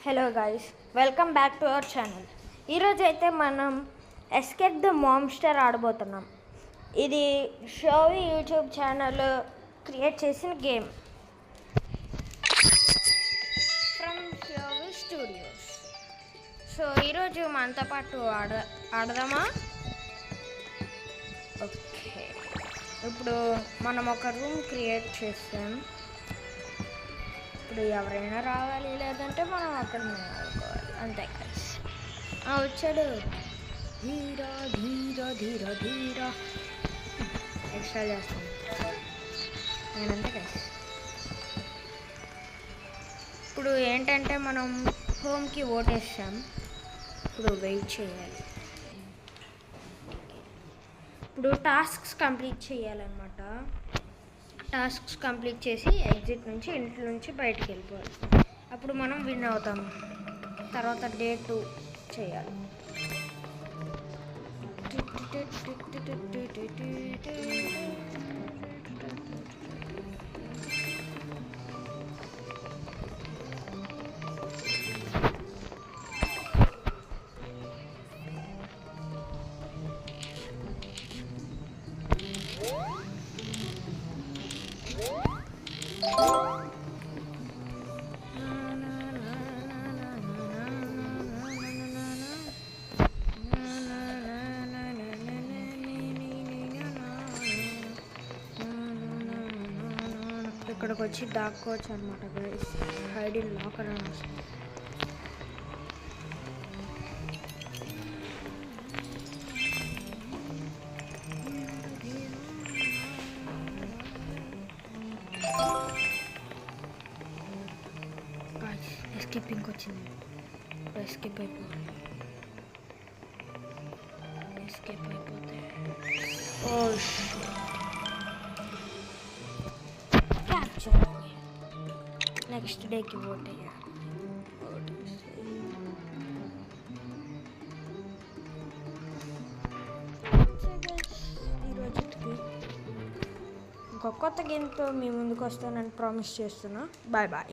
Hello guys, welcome back to our channel. ఈరోజు అయితే మనం ఎస్కేప్ ద మాన్స్టర్ ఆడబోతున్నాం. ఇది షోవి యూట్యూబ్ ఛానల్ క్రియేట్ చేసిన గేమ్ ఫ్రమ్ షోవి స్టూడియోస్. సో ఈరోజు మనతో పాటు ఆడదామా? ఓకే, ఇప్పుడు మనం ఒక రూమ్ క్రియేట్ చేస్తాం. ఇప్పుడు ఎవరైనా రావాలి, లేదంటే మనం అక్కడ ఆడుకోవాలి, అంతే కలిసి. వచ్చాడు. ధీరా ధీరా ధీరా ధీరా ఎక్స్ట్రా చేస్తాను నేనంతే కలిసి. ఇప్పుడు ఏంటంటే మనం హోమ్కి ఓటేస్తాం. ఇప్పుడు వెయిట్ చేయాలి. ఇప్పుడు టాస్క్స్ కంప్లీట్ చేయాలన్నమాట. టాస్క్స్ కంప్లీట్ చేసి ఎగ్జిట్ నుంచి ఇంట్లో నుంచి బయటికి వెళ్ళిపోవాలి. అప్పుడు మనం విన్ అవుతాం. తర్వాత డే 2 చేయాలి. ఇక్కడికి వచ్చి దాక్కోవచ్చు అనమాట గైస్. హైడ్ ఇన్ లాకర్ అని వస్తుంది. ఎస్కేపింగ్ వచ్చింది. ఎస్కేప్ అయిపోవాలి. ఎస్కేప్ అయిపోతే నెక్స్ట్ డేకి ఓట్ అయ్యాలి. ఈరోజుకి ఇంకొక కొత్త గేమ్తో మీ ముందుకు వస్తానని ప్రామిస్ చేస్తున్నా. Bye bye.